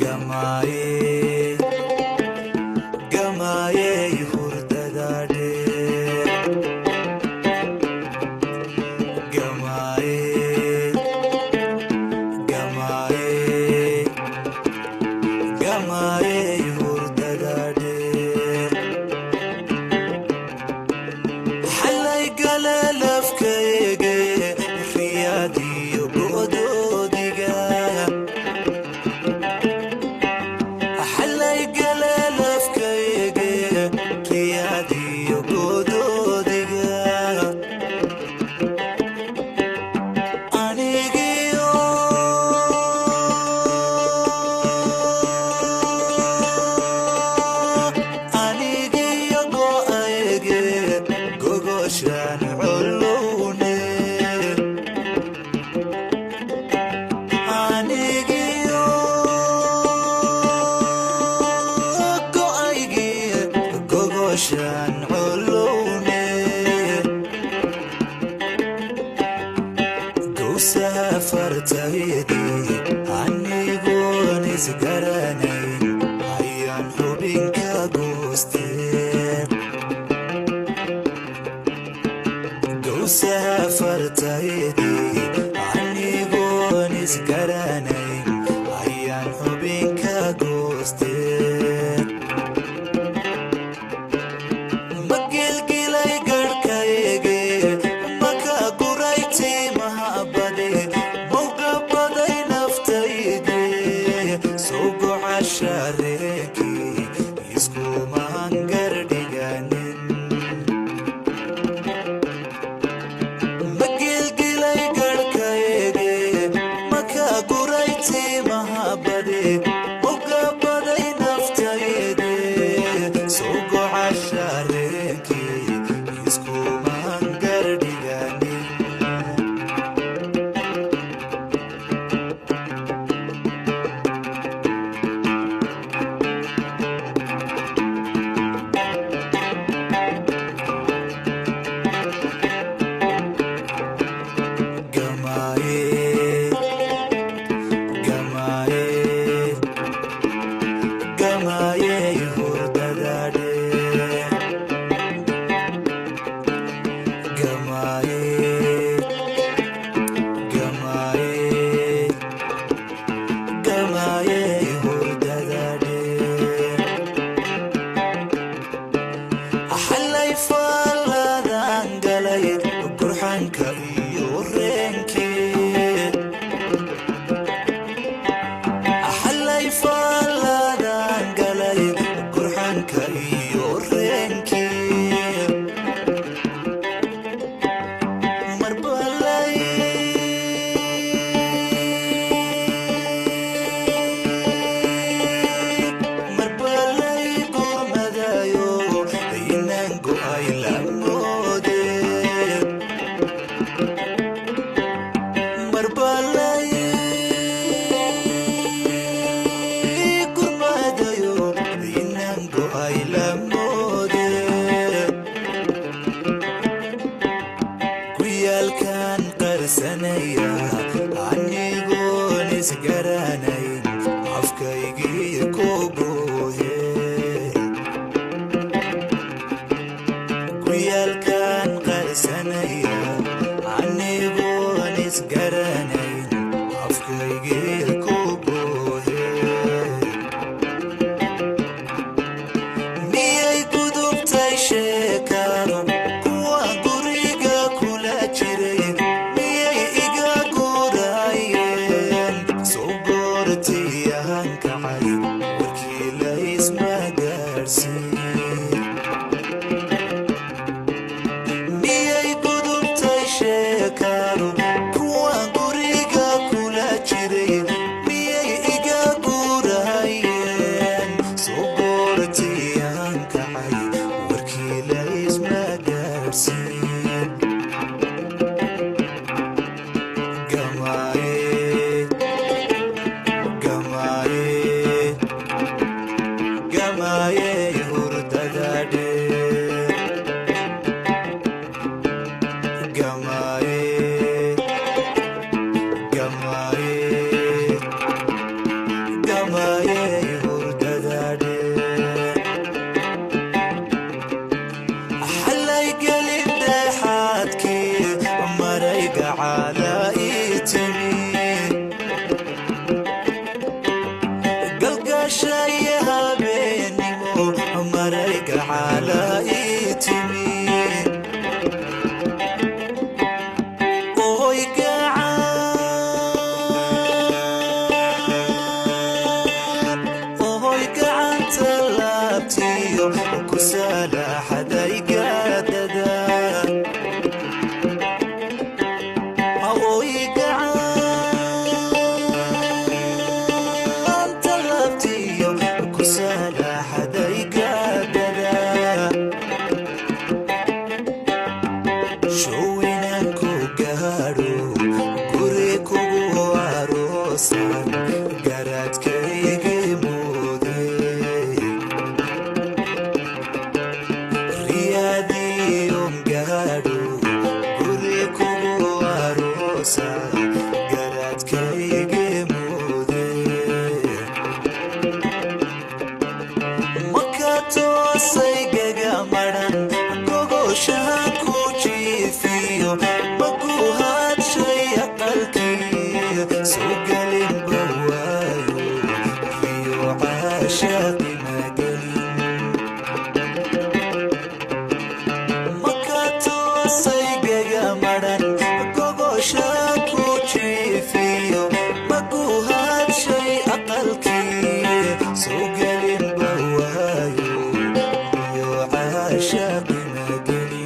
Gamaye, gamaye hurdadade. Gamaye, gamaye, gamaye hurdadade. Halay galalaf kayge riyadi yogodiga. Halay galalaf kayge riyadi yogodiga. Anigio, anigio go aege go shan ulune. Anigio go aege go shan ulune. Go safartaydi anigo nisgaranay ayan hubinka guste. Go safartaydi anigo nisgaranay ayan hubinka guste. Magilgilay garkayge maka gurayti mahabade mawga baday naftayde sugo ashareki isku mahangardiganin. Magilgilay garkayge maka gurayti mahabade mawga baday naftayde sugo ashareki isku mahangardiganin. Gamaye, gamaye, gamaye hurdadade. Gamaye, gamaye, gamaye hurdadade. Halay faladan galay qurxanka iyo reenki. Halay faladan galay qurxanka iyo reenki. Marbalay marbalay gurmadayo inango ay lamode. Marbalay gurmadayo inango ay lamode. Kuyalkan qarsanaya anigoon isgaranay afkaygii ku buuhe. Kuyalkan qarsanaya anigoon isgaranay afkaygii ku buuhe. Miyay gudubtay sheekado kuwa guriga kula jiray miyay iga gurayeen soo goor عشايها بينمو مريق على إيتمي وقعان تلابتيو وكسالة حدا يقاددا وقعان تلابتيو وكسالة حدا يقاددا شوينانكو قهارو قريكو عروسان قرات كيقي مودي ريادي يوم قهارو قريكو عروسان قرات كيقي مودي مكاتو سيقا مران قوغو شاكو جيفيو بقو هاد شي أقلكي سوق البوايو فيو عاشقي مقلين مكاتو سيقا مران قوغو شاكو جيفيو بقو هاد شي أقلكي سوق البوايو فيو عاشقي مقلين